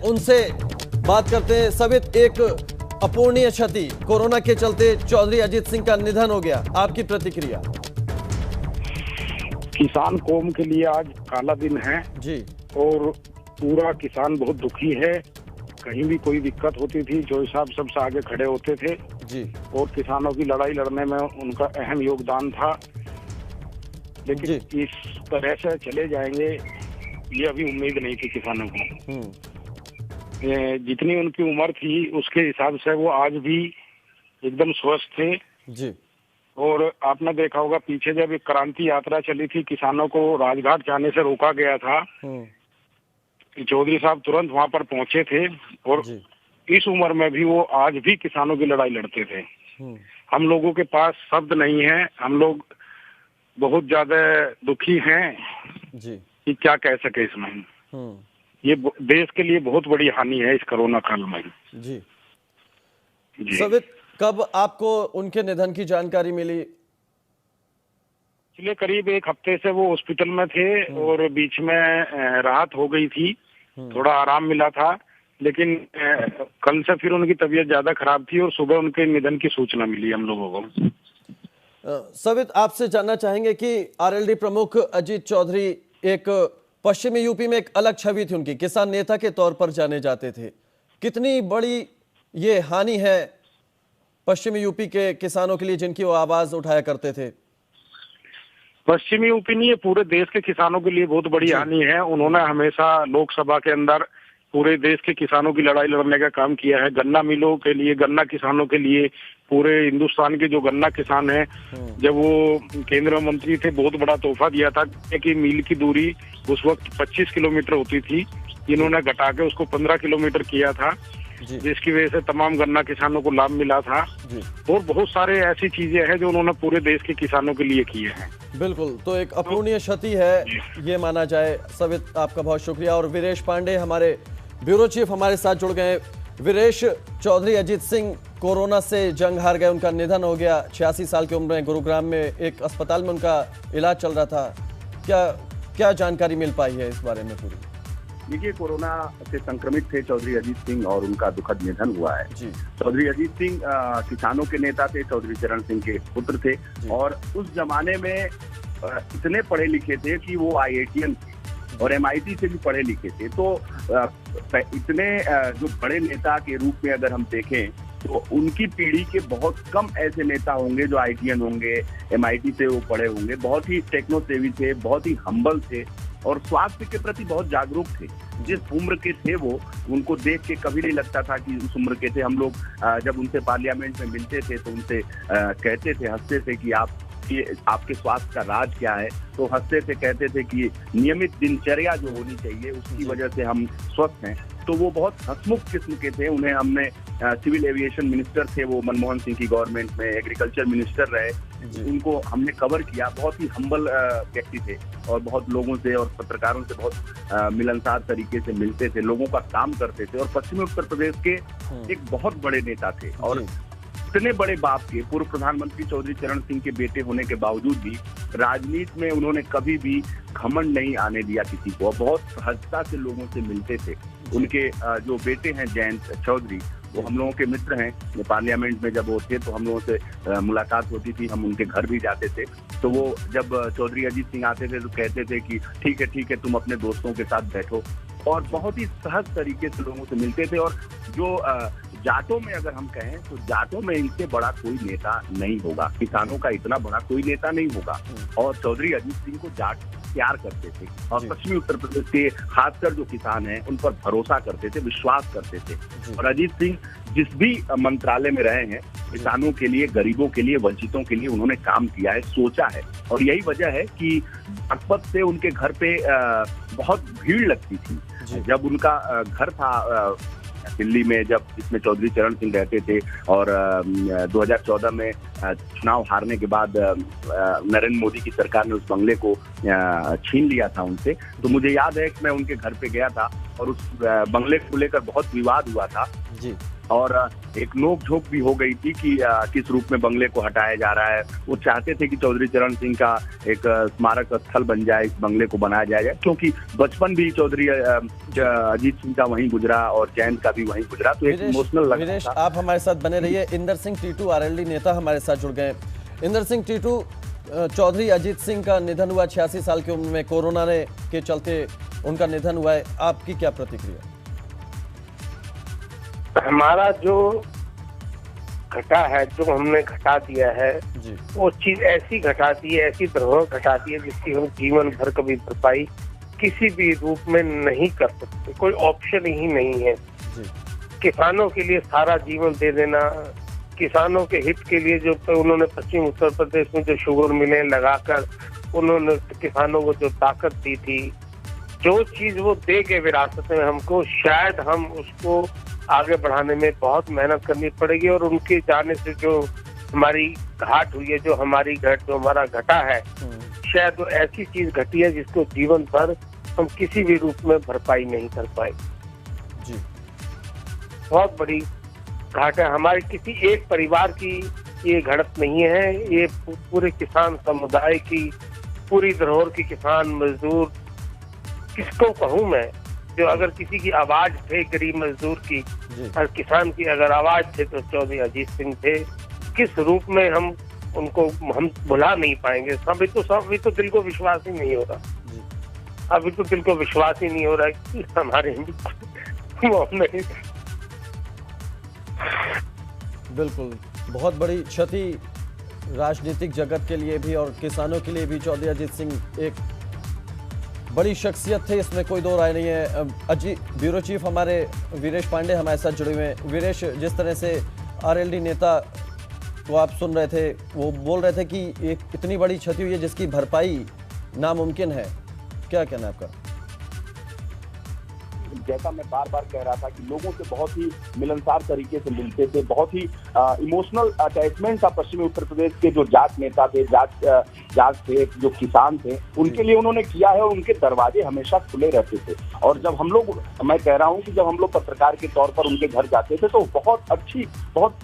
उनसे बात करते हैं। सवित, एक अपूर्णीय क्षति कोरोना के चलते चौधरी अजीत सिंह का निधन हो गया, आपकी प्रतिक्रिया? किसान कौम के लिए आज काला दिन है जी। और पूरा किसान बहुत दुखी है। कहीं भी कोई दिक्कत होती थी, जो साहब सबसे आगे खड़े होते थे जी। और किसानों की लड़ाई लड़ने में उनका अहम योगदान था। लेकिन इस तरह से चले जाएंगे ये अभी उम्मीद नहीं थी किसानों को। जितनी उनकी उम्र थी उसके हिसाब से वो आज भी एकदम स्वस्थ थे जी। और आपने देखा होगा पीछे जब एक क्रांति यात्रा चली थी, किसानों को राजघाट जाने से रोका गया था, चौधरी साहब तुरंत वहां पर पहुंचे थे और इस उम्र में भी वो आज भी किसानों की लड़ाई लड़ते थे। हम लोगों के पास शब्द नहीं है, हम लोग बहुत ज्यादा दुखी हैं जी कि क्या कह सके इसमें। ये देश के लिए बहुत बड़ी हानि है इस कोरोना काल में। जी। सवित, कब आपको उनके निधन की जानकारी मिली? पिछले करीब एक हफ्ते से वो हॉस्पिटल में थे और बीच में राहत हो गई थी, थोड़ा आराम मिला था, लेकिन कल से फिर उनकी तबीयत ज्यादा खराब थी और सुबह उनके निधन की सूचना मिली हम लोगों को। सवित, आपसे जानना चाहेंगे कि आरएलडी प्रमुख अजीत चौधरी एक पश्चिमी यूपी में एक अलग छवि थी उनकी, किसान नेता के तौर पर जाने जाते थे। कितनी बड़ी ये हानि है पश्चिमी यूपी के किसानों के लिए जिनकी वो आवाज उठाया करते थे? पश्चिमी यूपी नहीं, ये पूरे देश के किसानों के लिए बहुत बड़ी हानि है। उन्होंने हमेशा लोकसभा के अंदर पूरे देश के किसानों की लड़ाई लड़ने का काम किया है। गन्ना मिलों के लिए, गन्ना किसानों के लिए, पूरे हिंदुस्तान के जो गन्ना किसान हैं, जब वो केंद्रीय मंत्री थे बहुत बड़ा तोहफा दिया था कि मील की दूरी उस वक्त 25 किलोमीटर होती थी, इन्होंने घटा के उसको 15 किलोमीटर किया था, जिसकी वजह से तमाम गन्ना किसानों को लाभ मिला था। और बहुत सारे ऐसी चीजें हैं जो उन्होंने पूरे देश के किसानों के लिए किए हैं। बिल्कुल, तो एक अपूर्णीय क्षति है ये माना जाए। सवित, आपका बहुत शुक्रिया। और वीरेश पांडे हमारे ब्यूरो चीफ हमारे साथ जुड़ गए। वीरेश, चौधरी अजीत सिंह कोरोना से जंग हार गए, उनका निधन हो गया। 86 साल की उम्र में गुरुग्राम में एक अस्पताल में उनका इलाज चल रहा था। क्या जानकारी मिल पाई है इस बारे में पूरी? देखिए, कोरोना से संक्रमित थे चौधरी अजीत सिंह और उनका दुखद निधन हुआ है। चौधरी अजीत सिंह किसानों के नेता थे, चौधरी चरण सिंह के पुत्र थे और उस जमाने में इतने पढ़े लिखे थे कि वो IITian और MIT से भी पढ़े लिखे थे। तो इतने जो बड़े नेता के रूप में अगर हम देखें तो उनकी पीढ़ी के बहुत कम ऐसे नेता होंगे जो IITian होंगे, MIT से वो पढ़े होंगे। बहुत ही टेक्नो सेवी थे, बहुत ही हम्बल थे और स्वास्थ्य के प्रति बहुत जागरूक थे। जिस उम्र के थे वो, उनको देख के कभी नहीं लगता था कि उस उम्र के थे। हम लोग जब उनसे पार्लियामेंट में मिलते थे तो उनसे कहते थे, हंसते थे कि आपके स्वास्थ्य का राज क्या है, तो हंसते थे, कहते थे कि नियमित दिनचर्या जो होनी चाहिए उसकी वजह से हम स्वस्थ हैं। तो वो बहुत हंसमुख किस्म के थे। उन्हें हमने सिविल एविएशन मिनिस्टर थे वो मनमोहन सिंह की गवर्नमेंट में, एग्रीकल्चर मिनिस्टर रहे, उनको हमने कवर किया। बहुत ही हम्बल व्यक्ति थे और बहुत लोगों से और पत्रकारों से बहुत मिलनसार तरीके से मिलते थे, लोगों का काम करते थे और पश्चिमी उत्तर प्रदेश के एक बहुत बड़े नेता थे। और इतने बड़े बाप के, पूर्व प्रधानमंत्री चौधरी चरण सिंह के बेटे होने के बावजूद भी राजनीति में उन्होंने कभी भी घमंड नहीं आने दिया किसी को। बहुत सहजता से लोगों से मिलते थे। उनके जो बेटे हैं जयंत चौधरी, वो हम लोगों के मित्र हैं। पार्लियामेंट में जब वो थे तो हम लोगों से मुलाकात होती थी, हम उनके घर भी जाते थे। तो वो जब चौधरी अजीत सिंह आते थे तो कहते थे कि ठीक है, तुम अपने दोस्तों के साथ बैठो, और बहुत ही सहज तरीके से लोगों से मिलते थे। और जो जाटों में अगर हम कहें तो जाटों में इनसे बड़ा कोई नेता नहीं होगा, किसानों का इतना बड़ा कोई नेता नहीं होगा। और चौधरी अजीत सिंह को जाट प्यार करते थे और पश्चिमी उत्तर प्रदेश के खासकर जो किसान हैं उन पर भरोसा करते थे, विश्वास करते थे। और अजीत सिंह जिस भी मंत्रालय में रहे हैं, किसानों के लिए, गरीबों के लिए, वंचितों के लिए उन्होंने काम किया है, सोचा है। और यही वजह है कि बागपत से उनके घर पे बहुत भीड़ लगती थी। जब उनका घर था दिल्ली में, जब इसमें चौधरी चरण सिंह रहते थे, और 2014 में चुनाव हारने के बाद नरेंद्र मोदी की सरकार ने उस बंगले को छीन लिया था उनसे। तो मुझे याद है कि मैं उनके घर पे गया था और उस बंगले को लेकर बहुत विवाद हुआ था। और एक नोक-झोंक भी हो गई थी कि किस रूप में बंगले को हटाया जा रहा है। वो चाहते थे कि चौधरी चरण सिंह का एक स्मारक स्थल बन जाए, इस बंगले को बनाया जाए, क्योंकि बचपन भी चौधरी अजीत सिंह का वहीं गुजरा और जयंत का भी वहीं गुजरा, तो एक इमोशनल लगा। विरेश, आप हमारे साथ बने रहिए। इंदर सिंह टीटू आरएलडी नेता हमारे साथ जुड़ गए। इंदर सिंह टीटू, चौधरी अजीत सिंह का निधन हुआ 86 साल की उम्र में, कोरोना के चलते उनका निधन हुआ है, आपकी क्या प्रतिक्रिया? हमारा जो घटा है, जो हमने घटा दिया है जी, वो चीज ऐसी घटा दी है, ऐसी धरोहर घटा दी है जिसकी हम जीवन भर कभी भरपाई किसी भी रूप में नहीं कर सकते, कोई ऑप्शन ही नहीं है जी। किसानों के लिए सारा जीवन दे देना, किसानों के हित के लिए जो उन्होंने पश्चिम उत्तर प्रदेश में जो शुगर मिलें लगाकर उन्होंने किसानों को जो ताकत दी थी, जो चीज वो दे के विरासत में हमको, शायद हम उसको आगे बढ़ाने में बहुत मेहनत करनी पड़ेगी। और उनके जाने से जो हमारी घाट हुई है, जो हमारी घट, जो हमारा घटा है, शायद वो ऐसी चीज घटी है जिसको जीवन भर हम किसी भी रूप में भरपाई नहीं कर पाए जी। बहुत बड़ी घाट है। हमारे किसी एक परिवार की ये घटत नहीं है, ये पूरे किसान समुदाय की, पूरी धरोहर की, किसान मजदूर, किसको कहूँ मैं, जो अगर किसी की आवाज थे गरीब मजदूर की और किसान की अगर आवाज थे तो चौधरी अजीत सिंह थे। किस रूप में हम उनको हम भुला नहीं पाएंगे। अभी तो दिल को विश्वास ही नहीं हो रहा, अभी तो दिल को विश्वास ही नहीं हो रहा है कि हमारे बिल्कुल, बहुत बड़ी क्षति राजनीतिक जगत के लिए भी और किसानों के लिए भी। चौधरी अजीत सिंह एक बड़ी शख्सियत थे, इसमें कोई दो राय नहीं है। ब्यूरो चीफ हमारे वीरेश पांडे हमारे साथ जुड़े हुए हैं। वीरेश, जिस तरह से आरएलडी नेता को आप सुन रहे थे, वो बोल रहे थे कि एक इतनी बड़ी क्षति हुई है जिसकी भरपाई नामुमकिन है, क्या कहना है आपका? जैसा मैं बार बार कह रहा था कि लोगों से बहुत ही मिलनसार तरीके से मिलते थे, बहुत ही इमोशनल अटैचमेंट था पश्चिमी उत्तर प्रदेश के जो जाट नेता थे, जाट थे, जो किसान थे, उनके लिए उन्होंने किया है और उनके दरवाजे हमेशा खुले रहते थे। और जब हम लोग, मैं कह रहा हूँ कि जब हम लोग पत्रकार के तौर पर उनके घर जाते थे तो बहुत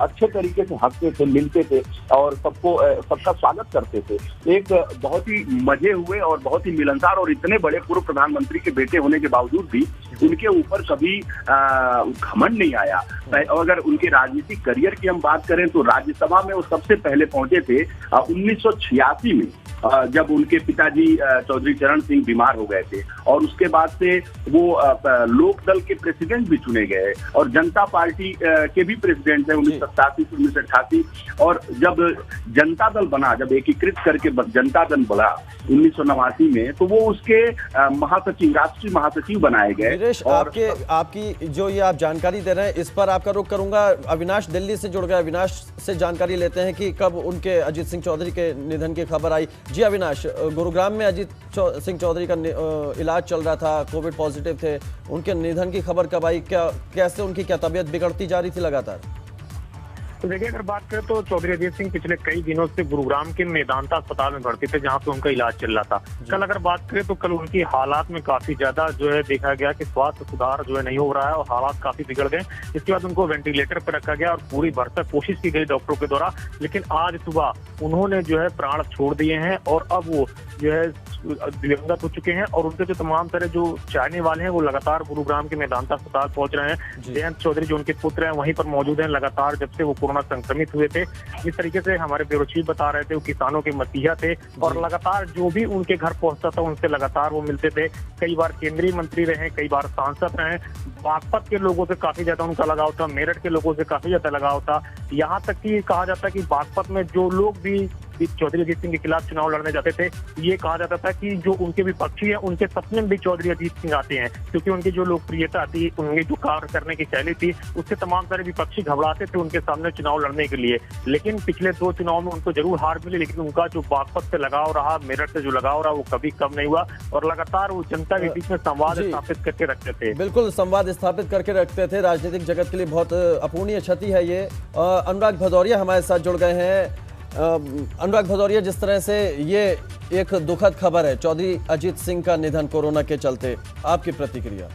अच्छे तरीके से हंसते थे, मिलते थे और सबका स्वागत करते थे। एक बहुत ही मजे हुए और बहुत ही मिलनसार, और इतने बड़े पूर्व प्रधानमंत्री के बेटे होने के बावजूद भी उनके ऊपर कभी घमंड नहीं आया। अगर उनके राजनीतिक करियर की हम बात करें तो राज्यसभा में वो सबसे पहले पहुंचे थे 1986 में, जब उनके पिताजी चौधरी चरण सिंह बीमार हो गए थे, और उसके बाद से वो लोक दल के प्रेसिडेंट भी चुने गए और जनता पार्टी के भी प्रेसिडेंट हैं 1987 से 1988। और जब जनता दल बना, जब एकीकृत करके जनता दल बना 1989 में, तो वो उसके महासचिव, राष्ट्रीय महासचिव बनाए गए। और आपकी जो ये आप जानकारी दे रहे हैं, इस पर आपका रुख करूंगा। अविनाश दिल्ली से जुड़ गए, अविनाश से जानकारी लेते हैं कि कब उनके अजीत सिंह चौधरी के निधन की खबर आई। जी अविनाश, गुरुग्राम में अजीत सिंह चौधरी का इलाज चल रहा था, कोविड पॉजिटिव थे, उनके निधन की खबर कब आई? कैसे उनकी क्या तबीयत बिगड़ती जा रही थी लगातार? तो देखिए, अगर बात करें तो चौधरी अजीत सिंह पिछले कई दिनों से गुरुग्राम के मेदांता अस्पताल में भर्ती थे, जहां पे उनका इलाज चल रहा था। कल अगर बात करें तो कल उनकी हालात में काफी ज्यादा जो है देखा गया कि स्वास्थ्य सुधार जो है नहीं हो रहा है और हालात काफी बिगड़ गए। इसके बाद उनको वेंटिलेटर पर रखा गया और पूरी भरसक कोशिश की गई डॉक्टरों के द्वारा, लेकिन आज सुबह उन्होंने जो है प्राण छोड़ दिए हैं और अब वो जो है दिवंगत हो चुके हैं। और उनके जो तमाम तरह जो चाहने वाले हैं वो लगातार गुरुग्राम के मेदांता अस्पताल पहुंच रहे हैं। जयंत चौधरी जो उनके पुत्र हैं वहीं पर मौजूद हैं लगातार, जब से वो कोरोना संक्रमित हुए थे। जिस तरीके से हमारे ब्यूरो चीफ बता रहे थे, वो किसानों के मसीहा थे और लगातार जो भी उनके घर पहुंचता था उनसे लगातार वो मिलते थे। कई बार केंद्रीय मंत्री रहे, कई बार सांसद रहे। बागपत के लोगों से काफी ज्यादा उनका लगाव था, मेरठ के लोगों से काफी ज्यादा लगाव था। यहाँ तक कि कहा जाता है कि बागपत में जो लोग भी चौधरी अजीत सिंह के खिलाफ चुनाव लड़ने जाते थे, ये कहा जाता था कि जो उनके विपक्षी हैं उनके सपने में भी चौधरी अजीत सिंह आते हैं, क्योंकि उनकी जो लोकप्रियता थी, उनकी जो कार्य करने की शैली थी, उससे तमाम सारे विपक्षी घबराते थे उनके सामने चुनाव लड़ने के लिए। लेकिन पिछले 2 चुनाव में उनको जरूर हार मिली, लेकिन उनका जो बागपत से लगाव रहा, मेरठ से जो लगाव रहा, वो कभी कम नहीं हुआ और लगातार वो जनता के बीच में संवाद स्थापित करके रखते थे। बिल्कुल, संवाद स्थापित करके रखते थे। राजनीतिक जगत के लिए बहुत अपूर्णीय क्षति है ये। अनुराग भदौरिया हमारे साथ जुड़ गए हैं। अनुराग भदौरिया, जिस तरह से ये एक दुखद खबर है चौधरी अजीत सिंह का निधन कोरोना के चलते, आपकी प्रतिक्रिया?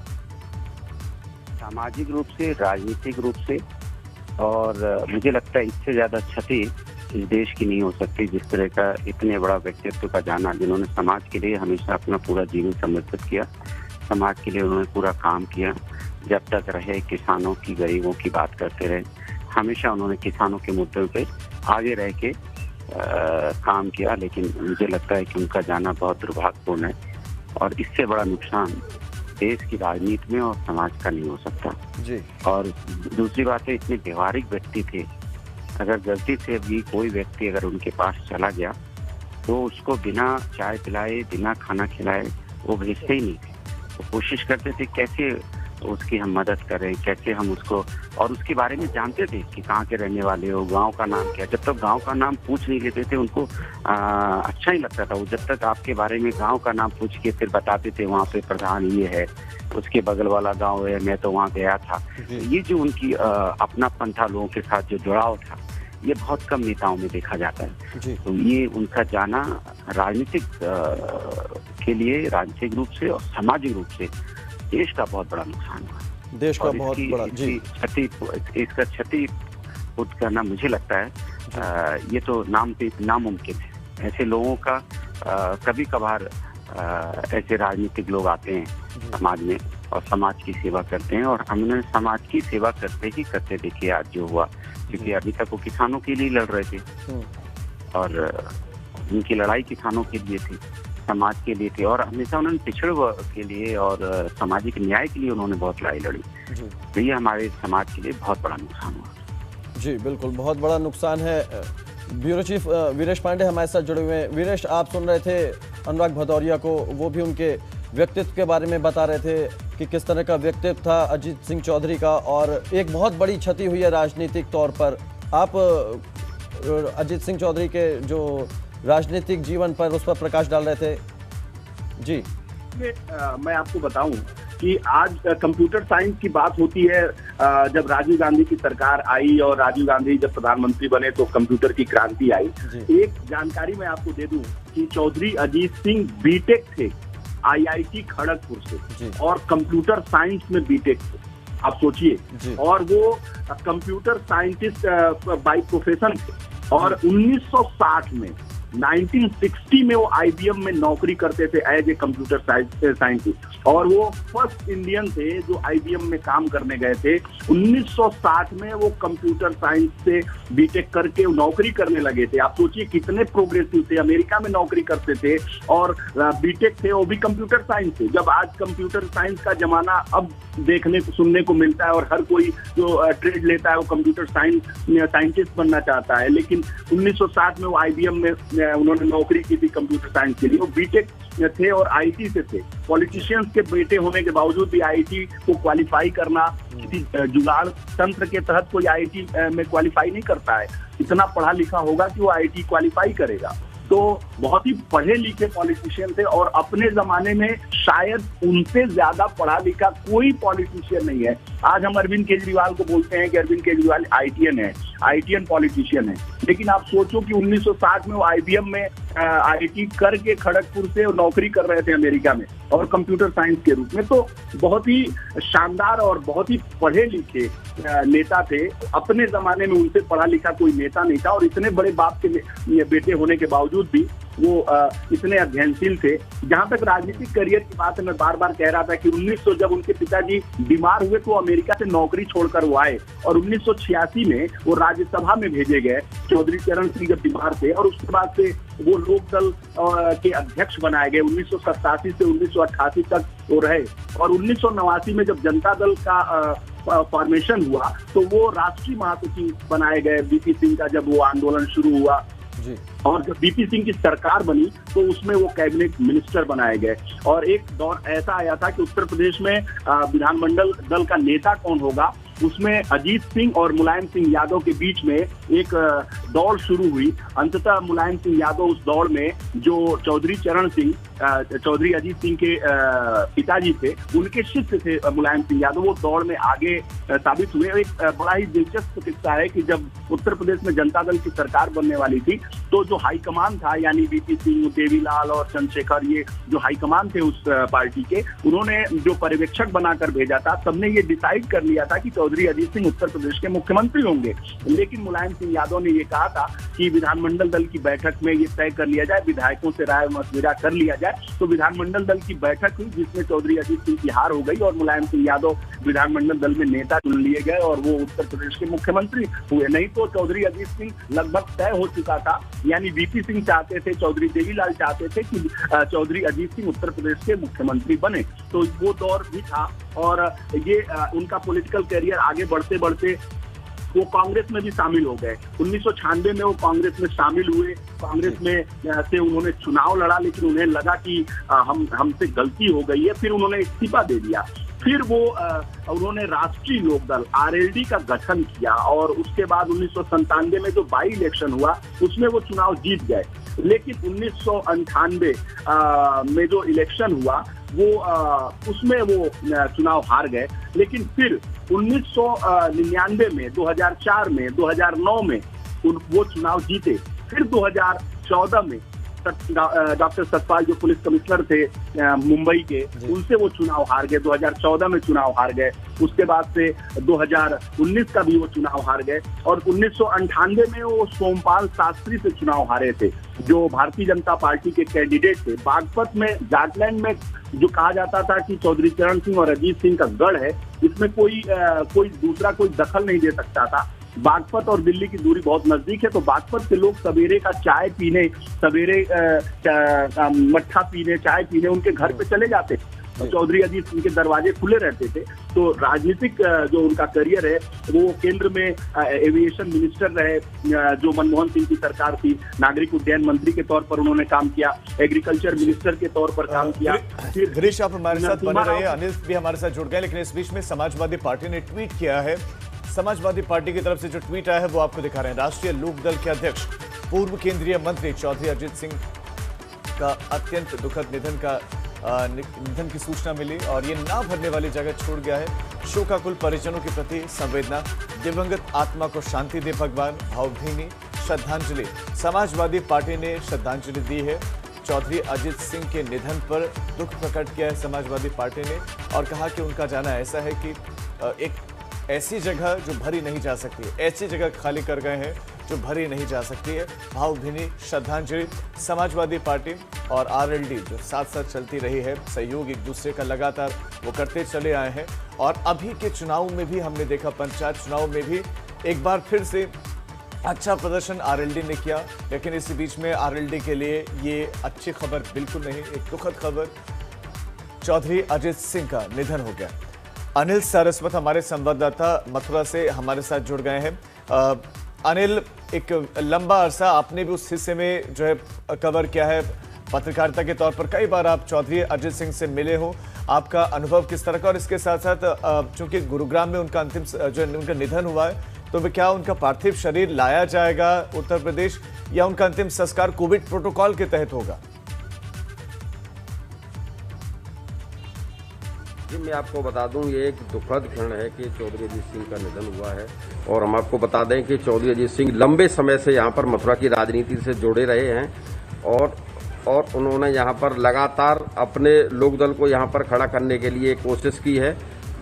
सामाजिक रूप से, राजनीतिक रूप से और मुझे लगता है इससे ज्यादा क्षति इस देश की नहीं हो सकती जिस तरह का इतने बड़ा व्यक्तित्व का जाना, जिन्होंने समाज के लिए हमेशा अपना पूरा जीवन समर्पित किया, समाज के लिए उन्होंने पूरा काम किया। जब तक रहे किसानों की, गरीबों की बात करते रहे, हमेशा उन्होंने किसानों के मुद्दों पे आगे रह के काम किया। लेकिन मुझे लगता है कि उनका जाना बहुत दुर्भाग्यपूर्ण है और इससे बड़ा नुकसान देश की राजनीति में और समाज का नहीं हो सकता जी। और दूसरी बात है, इतने व्यवहारिक व्यक्ति थे, अगर गलती से भी कोई व्यक्ति अगर उनके पास चला गया तो उसको बिना चाय पिलाए, बिना खाना खिलाए वो भेजते ही नहीं थे। वो कोशिश करते थे कैसे उसकी हम मदद करें, कैसे हम उसको, और उसके बारे में जानते थे कि कहाँ के रहने वाले हो, गांव का नाम क्या। जब तक गांव का नाम पूछ नहीं लेते थे उनको अच्छा ही लगता था। वो जब तक आपके बारे में गांव का नाम पूछ के फिर बताते थे वहाँ पे प्रधान ये है, उसके बगल वाला गांव है, मैं तो वहाँ गया था। ये जो उनकी अपनापन था, लोगों के साथ जो जुड़ाव था, ये बहुत कम नेताओं में देखा जाता है। तो ये उनका जाना राजनीतिक के लिए, राजनीतिक रूप से और सामाजिक रूप से देश का बहुत बड़ा नुकसान हुआ। देश का बहुत बड़ा जी इसका क्षति पूर्ति करना मुझे लगता है ये तो नामुमकिन है। ऐसे लोगों का कभी कभार ऐसे राजनीतिक लोग आते हैं समाज में और समाज की सेवा करते हैं, और हमने समाज की सेवा करते देखिए आज जो हुआ, क्योंकि अभी तक वो किसानों के लिए लड़ रहे थे और उनकी लड़ाई किसानों के लिए थी, समाज के लिए थी, और हमेशा उन्होंने पिछड़े वर्ग के लिए और सामाजिक न्याय के लिए उन्होंने बहुत लड़ाई लड़ी। तो ये हमारे समाज के लिए बहुत बड़ा नुकसान हुआ। जी बिल्कुल, बहुत बड़ा नुकसान है। ब्यूरो चीफ वीरेश पांडे हमारे साथ जुड़े हुए हैं। वीरेश, आप सुन रहे थे अनुराग भदौरिया को, वो भी उनके व्यक्तित्व के बारे में बता रहे थे कि किस तरह का व्यक्तित्व था अजीत सिंह चौधरी का, और एक बहुत बड़ी क्षति हुई है राजनीतिक तौर पर। आप अजीत सिंह चौधरी के जो राजनीतिक जीवन पर उस पर प्रकाश डाल रहे थे। जी मैं आपको बताऊं कि आज कंप्यूटर साइंस की बात होती है। जब राजीव गांधी की सरकार आई और राजीव गांधी जब प्रधानमंत्री बने तो कंप्यूटर की क्रांति आई। एक जानकारी मैं आपको दे दूं कि चौधरी अजीत सिंह बीटेक थे IIT खड़गपुर से, और कंप्यूटर साइंस में बीटेक थे। आप सोचिए, और वो कंप्यूटर साइंटिस्ट बाय प्रोफेशन थे, और 1960 में 1960 में वो IBM में नौकरी करते थे एज ए कंप्यूटर साइंटिस्ट, और वो फर्स्ट इंडियन थे जो IBM में काम करने गए थे। 1960 में वो कंप्यूटर साइंस से बीटेक करके नौकरी करने लगे थे। आप सोचिए कितने प्रोग्रेसिव थे, अमेरिका में नौकरी करते थे और बीटेक थे, वो भी कंप्यूटर साइंस थे। जब आज कंप्यूटर साइंस का जमाना अब देखने को सुनने को मिलता है और हर कोई जो ट्रेड लेता है वो कंप्यूटर साइंटिस्ट बनना चाहता है, लेकिन 1960 में वो IBM में उन्होंने नौकरी की थी कंप्यूटर साइंस के लिए। वो बीटेक थे और IT से थे। पॉलिटिशियंस के बेटे होने के बावजूद भी IT को क्वालिफाई करना, किसी जुगाड़ तंत्र के तहत कोई IT में क्वालिफाई नहीं करता है। इतना पढ़ा लिखा होगा कि वो IT क्वालिफाई करेगा। तो बहुत ही पढ़े लिखे पॉलिटिशियन थे, और अपने जमाने में शायद उनसे ज्यादा पढ़ा लिखा कोई पॉलिटिशियन नहीं है। आज हम अरविंद केजरीवाल को बोलते हैं कि अरविंद केजरीवाल ITN पॉलिटिशियन है, लेकिन आप सोचो कि 1960 में वो IBM में IT करके खड़गपुर से नौकरी कर रहे थे अमेरिका में, और कंप्यूटर साइंस के रूप में। तो बहुत ही शानदार और बहुत ही पढ़े लिखे नेता थे। अपने जमाने में उनसे पढ़ा लिखा कोई नेता नहीं था, और इतने बड़े बाप के बेटे होने के बावजूद भी वो इतने अध्ययनशील थे। जहां तक राजनीतिक करियर की बात है, मैं बार बार कह रहा था कि 1900 जब उनके पिताजी बीमार हुए तो अमेरिका से नौकरी छोड़कर वो आए, और 1986 में वो राज्यसभा में भेजे गए। चौधरी चरण सिंह जब बीमार थे, और उसके बाद से वो लोकदल के अध्यक्ष बनाए गए। 1987 से 1988 तक वो रहे, और 1989 में जब जनता दल का फॉर्मेशन हुआ तो वो राष्ट्रीय महासचिव बनाए गए। बीपी सिंह का जब वो आंदोलन शुरू हुआ, और जब बीपी सिंह की सरकार बनी तो उसमें वो कैबिनेट मिनिस्टर बनाए गए। और एक दौर ऐसा आया था कि उत्तर प्रदेश में विधानमंडल दल का नेता कौन होगा, उसमें अजीत सिंह और मुलायम सिंह यादव के बीच में एक दौड़ शुरू हुई। अंततः मुलायम सिंह यादव उस दौड़ में, जो चौधरी चरण सिंह, चौधरी अजीत सिंह के पिताजी थे, उनके शिष्य थे मुलायम सिंह यादव, वो दौड़ में आगे साबित हुए। एक बड़ा ही दिलचस्प किस्सा है कि जब उत्तर प्रदेश में जनता दल की सरकार बनने वाली थी, तो जो हाईकमान था, यानी वीपी सिंह, देवीलाल और चंद्रशेखर, ये जो हाईकमान थे उस पार्टी के, उन्होंने जो पर्यवेक्षक बनाकर भेजा था, सबने ये डिसाइड कर लिया था कि चौधरी अजीत सिंह उत्तर प्रदेश के मुख्यमंत्री होंगे। लेकिन मुलायम सिंह यादव ने ये कहा था कि विधानमंडल दल की बैठक में ये तय कर लिया जाए, विधायकों से राय मशविरा कर लिया जाए। तो विधानमंडल दल की बैठक हुई, जिसमें चौधरी अजीत सिंह की हार हो गई और मुलायम सिंह यादव विधानमंडल दल में नेता चुन लिए गए और वो उत्तर प्रदेश के मुख्यमंत्री हुए। नहीं तो चौधरी अजीत सिंह लगभग तय हो चुका था, यानी वीपी सिंह चाहते थे, चौधरी देवीलाल चाहते थे कि चौधरी अजीत सिंह उत्तर प्रदेश के मुख्यमंत्री बने। तो वो दौर भी था और ये उनका पॉलिटिकल करियर आगे बढ़ते बढ़ते वो कांग्रेस में भी शामिल हो गए। 1996 में वो कांग्रेस में शामिल हुए। कांग्रेस में से उन्होंने चुनाव लड़ा, लेकिन उन्हें लगा कि हमसे गलती हो गई है, फिर उन्होंने इस्तीफा दे दिया। फिर वो उन्होंने राष्ट्रीय लोकदल आरएलडी का गठन किया और उसके बाद 1997 में जो बाई इलेक्शन हुआ उसमें वो चुनाव जीत गए। लेकिन 1998 में जो इलेक्शन हुआ वो उसमें वो चुनाव हार गए। लेकिन फिर 1999 में, 2004 में, 2009 में वो चुनाव जीते। फिर 2014 में डॉक्टर सतपाल, जो पुलिस कमिश्नर थे मुंबई के, उनसे वो चुनाव हार गए। 2014 में चुनाव हार गए। उसके बाद से 2019 का भी वो चुनाव हार गए और 1998 में वो सोमपाल शास्त्री से चुनाव हारे थे, जो भारतीय जनता पार्टी के कैंडिडेट थे। बागपत में, जाटलैंड में जो कहा जाता था कि चौधरी चरण सिंह और अजीत सिंह का गढ़ है, इसमें कोई दूसरा कोई दखल नहीं दे सकता था। बागपत और दिल्ली की दूरी बहुत नजदीक है, तो बागपत के लोग सवेरे का चाय पीने, सवेरे मट्ठा पीने, चाय पीने उनके घर पे चले जाते। तो चौधरी अजीत सिंह के दरवाजे खुले रहते थे। तो राजनीतिक जो उनका करियर है, वो केंद्र में एविएशन मिनिस्टर रहे, जो मनमोहन सिंह की सरकार थी। नागरिक उड्डयन मंत्री के तौर पर उन्होंने काम किया, एग्रीकल्चर मिनिस्टर के तौर पर काम किया। गिरीश, आप हमारे साथ बने रहे, अनिल भी हमारे साथ जुड़ गए। लेकिन इस बीच में समाजवादी पार्टी ने ट्वीट किया है। समाजवादी पार्टी की तरफ से जो ट्वीट आया है वो आपको दिखा रहे हैं। राष्ट्रीय लोकदल के अध्यक्ष पूर्व केंद्रीय मंत्री चौधरी अजीत सिंह का अत्यंत दुखद निधन की सूचना मिली और ये ना भरने वाली जगह छोड़ गया है। शोकाकुल परिजनों के प्रति संवेदना, दिवंगत आत्मा को शांति दे भगवान, भावभीनी श्रद्धांजलि। समाजवादी पार्टी ने श्रद्धांजलि दी है। चौधरी अजीत सिंह के निधन पर दुख प्रकट किया है समाजवादी पार्टी ने और कहा कि उनका जाना ऐसा है कि एक ऐसी जगह जो भरी नहीं जा सकती है, ऐसी जगह खाली कर गए हैं जो भरी नहीं जा सकती है। भावभीनी श्रद्धांजलि। समाजवादी पार्टी और आरएलडी जो साथ साथ चलती रही है, सहयोग एक दूसरे का लगातार वो करते चले आए हैं और अभी के चुनाव में भी हमने देखा, पंचायत चुनाव में भी एक बार फिर से अच्छा प्रदर्शन आरएलडी ने किया। लेकिन इसी बीच में आरएलडी के लिए ये अच्छी खबर बिल्कुल नहीं, एक दुखद खबर, चौधरी अजीत सिंह का निधन हो गया। अनिल सारस्वत हमारे संवाददाता मथुरा से हमारे साथ जुड़ गए हैं। अनिल, एक लंबा अरसा आपने भी उस हिस्से में जो है कवर किया है पत्रकारिता के तौर पर, कई बार आप चौधरी अजीत सिंह से मिले हो, आपका अनुभव किस तरह का? और इसके साथ साथ चूंकि गुरुग्राम में उनका अंतिम जो उनका निधन हुआ है, तो क्या उनका पार्थिव शरीर लाया जाएगा उत्तर प्रदेश या उनका अंतिम संस्कार कोविड प्रोटोकॉल के तहत होगा? जी, मैं आपको बता दूं, ये एक दुखद क्षण है कि चौधरी अजीत सिंह का निधन हुआ है। और हम आपको बता दें कि चौधरी अजीत सिंह लंबे समय से यहाँ पर मथुरा की राजनीति से जुड़े रहे हैं और उन्होंने यहाँ पर लगातार अपने लोकदल को यहाँ पर खड़ा करने के लिए कोशिश की है,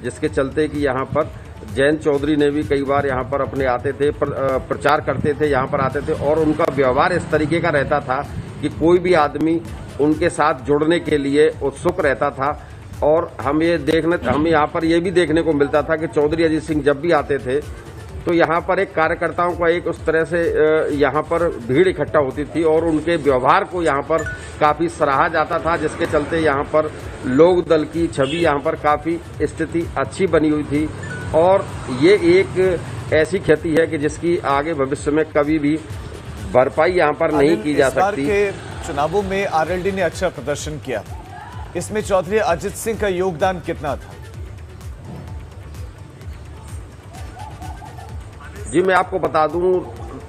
जिसके चलते कि यहाँ पर जयंत चौधरी ने भी कई बार यहाँ पर अपने आते थे, प्रचार करते थे, यहाँ पर आते थे और उनका व्यवहार इस तरीके का रहता था कि कोई भी आदमी उनके साथ जुड़ने के लिए उत्सुक रहता था। और हम यहाँ पर ये भी देखने को मिलता था कि चौधरी अजीत सिंह जब भी आते थे तो यहाँ पर एक कार्यकर्ताओं का एक उस तरह से यहाँ पर भीड़ इकट्ठा होती थी और उनके व्यवहार को यहाँ पर काफ़ी सराहा जाता था, जिसके चलते यहाँ पर लोक दल की छवि यहाँ पर काफ़ी स्थिति अच्छी बनी हुई थी। और ये एक ऐसी क्षति है कि जिसकी आगे भविष्य में कभी भी भरपाई यहाँ पर नहीं की जा सकती। के चुनावों में आरएलडी ने अच्छा प्रदर्शन किया, इसमें चौधरी अजीत सिंह का योगदान कितना था? जी, मैं आपको बता दूं,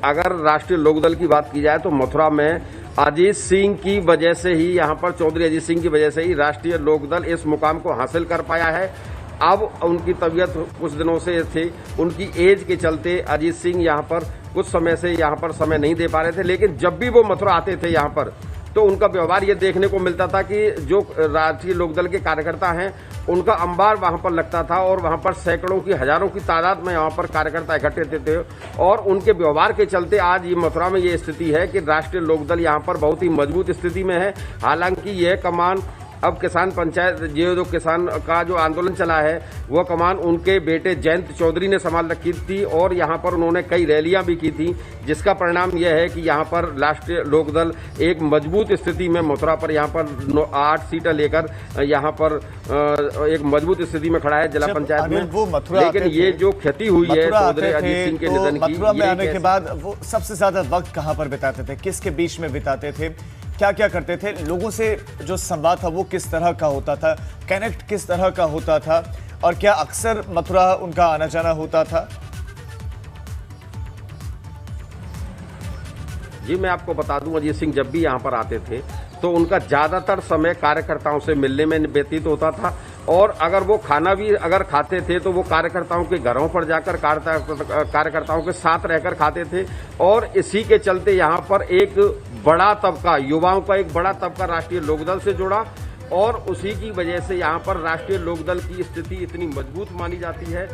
अगर राष्ट्रीय लोकदल की बात की जाए तो मथुरा में अजीत सिंह की वजह से ही, यहाँ पर चौधरी अजीत सिंह की वजह से ही राष्ट्रीय लोकदल इस मुकाम को हासिल कर पाया है। अब उनकी तबीयत कुछ दिनों से थी, उनकी एज के चलते अजीत सिंह यहाँ पर कुछ समय से यहाँ पर समय नहीं दे पा रहे थे, लेकिन जब भी वो मथुरा आते थे यहाँ पर तो उनका व्यवहार ये देखने को मिलता था कि जो राष्ट्रीय लोकदल के कार्यकर्ता हैं उनका अंबार वहां पर लगता था और वहां पर सैकड़ों की, हजारों की तादाद में यहाँ पर कार्यकर्ता इकट्ठे होते थे और उनके व्यवहार के चलते आज ये मथुरा में ये स्थिति है कि राष्ट्रीय लोकदल यहाँ पर बहुत ही मजबूत स्थिति में है। हालांकि यह कमान अब किसान पंचायत, ये जो किसान का जो आंदोलन चला है वो कमान उनके बेटे जयंत चौधरी ने संभाल रखी थी और यहाँ पर उन्होंने कई रैलियां भी की थी, जिसका परिणाम यह है कि यहाँ पर राष्ट्रीय लोकदल एक मजबूत स्थिति में मथुरा पर यहाँ पर 8 सीटें लेकर यहाँ पर एक मजबूत स्थिति में खड़ा है जिला पंचायत में। वो मथुरा लेकिन ये जो क्षति हुई है चौधरी अजीत सिंह के निधन की, मथुरा में आने के बाद वो सबसे ज्यादा वक्त कहाँ पर बिताते थे, किसके बीच में बिताते थे, क्या क्या करते थे, लोगों से जो संवाद था वो किस तरह का होता था, कनेक्ट किस तरह का होता था और क्या अक्सर मथुरा उनका आना जाना होता था? जी मैं आपको बता दूं, अजीत सिंह जब भी यहाँ पर आते थे तो उनका ज्यादातर समय कार्यकर्ताओं से मिलने में व्यतीत होता था और अगर वो खाना भी अगर खाते थे तो वो कार्यकर्ताओं के घरों पर जाकर कार्यकर्ताओं के साथ रहकर खाते थे और इसी के चलते यहाँ पर एक बड़ा तबका, युवाओं का एक बड़ा तबका राष्ट्रीय लोकदल से जुड़ा और उसी की वजह से यहाँ पर राष्ट्रीय लोकदल की स्थिति इतनी मजबूत मानी जाती है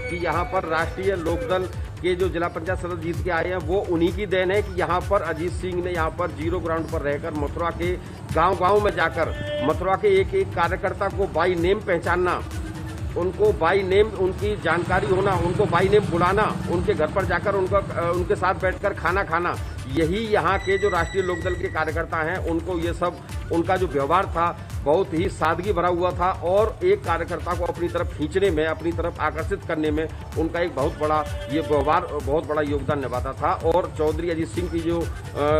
कि यहाँ पर राष्ट्रीय लोकदल के जो जिला पंचायत सदस्य जीत के आए हैं वो उन्हीं की देन है कि यहाँ पर अजीत सिंह ने यहाँ पर जीरो ग्राउंड पर रहकर मथुरा के गांव-गांव में जाकर मथुरा के एक एक कार्यकर्ता को बाई नेम पहचानना, उनको बाई नेम उनकी जानकारी होना, उनको बाई नेम बुलाना, उनके घर पर जाकर उनके साथ बैठकर खाना खाना, यही यहाँ के जो राष्ट्रीय लोकदल के कार्यकर्ता हैं उनको ये सब, उनका जो व्यवहार था बहुत ही सादगी भरा हुआ था और एक कार्यकर्ता को अपनी तरफ खींचने में, अपनी तरफ आकर्षित करने में उनका एक बहुत बड़ा ये व्यवहार बहुत बड़ा योगदान निभाता था। और चौधरी अजीत सिंह की जो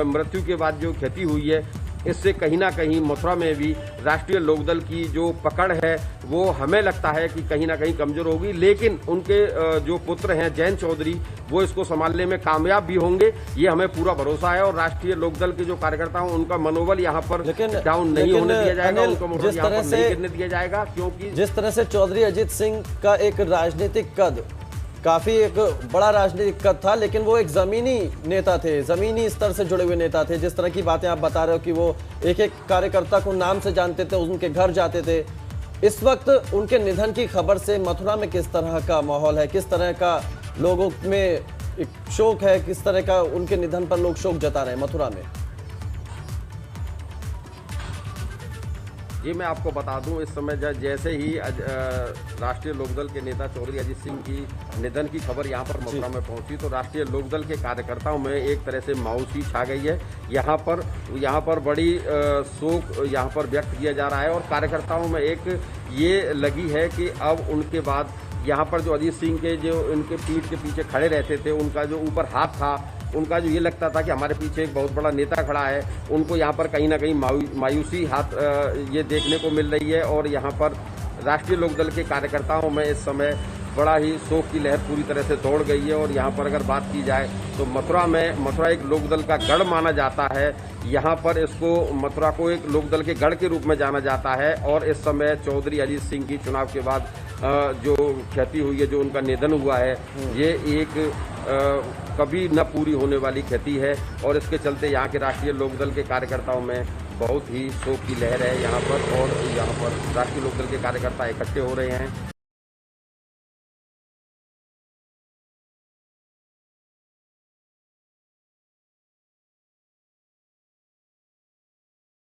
मृत्यु के बाद जो क्षति हुई है इससे कहीं ना कहीं मथुरा में भी राष्ट्रीय लोकदल की जो पकड़ है वो हमें लगता है कि कहीं ना कहीं कमजोर होगी, लेकिन उनके जो पुत्र हैं जयंत चौधरी वो इसको संभालने में कामयाब भी होंगे, ये हमें पूरा भरोसा है। और राष्ट्रीय लोकदल के जो कार्यकर्ता हैं उनका मनोबल यहाँ पर डाउन नहीं होने दिया जाएगा, उनका मनोबल यहाँ पर नहीं गिरने दिया जाएगा, क्योंकि जिस तरह से चौधरी अजीत सिंह का एक राजनीतिक कद, काफी एक बड़ा राजनीतिक कद था, लेकिन वो एक जमीनी नेता थे, जमीनी स्तर से जुड़े हुए नेता थे। जिस तरह की बातें आप बता रहे हो कि वो एक एक कार्यकर्ता को नाम से जानते थे, उनके घर जाते थे, इस वक्त उनके निधन की खबर से मथुरा में किस तरह का माहौल है, किस तरह का लोगों में एक शोक है, किस तरह का उनके निधन पर लोग शोक जता रहे हैं मथुरा में? ये मैं आपको बता दूं, इस समय जैसे ही राष्ट्रीय लोकदल के नेता चौधरी अजीत सिंह की निधन की खबर यहाँ पर मथुरा में पहुंची तो राष्ट्रीय लोकदल के कार्यकर्ताओं में एक तरह से मायूसी छा गई है। यहाँ पर बड़ी शोक यहाँ पर व्यक्त किया जा रहा है और कार्यकर्ताओं में एक ये लगी है कि अब उनके बाद यहाँ पर जो अजीत सिंह के जो उनके पीठ के पीछे खड़े रहते थे, उनका जो ऊपर हाथ था, उनका जो ये लगता था कि हमारे पीछे एक बहुत बड़ा नेता खड़ा है, उनको यहाँ पर कहीं ना कहीं मायूसी हाथ ये देखने को मिल रही है। और यहाँ पर राष्ट्रीय लोकदल के कार्यकर्ताओं में इस समय बड़ा ही शोक की लहर पूरी तरह से दौड़ गई है। और यहाँ पर अगर बात की जाए तो मथुरा एक लोकदल का गढ़ माना जाता है, यहाँ पर इसको मथुरा को एक लोकदल के गढ़ के रूप में जाना जाता है। और इस समय चौधरी अजीत सिंह की चुनाव के बाद जो क्षति हुई है, जो उनका निधन हुआ है, ये एक कभी न पूरी होने वाली क्षति है और इसके चलते यहाँ के राष्ट्रीय लोकदल के कार्यकर्ताओं में बहुत ही शोक की लहर है यहाँ पर। और यहाँ पर राष्ट्रीय लोकदल के कार्यकर्ता इकट्ठे हो रहे हैं।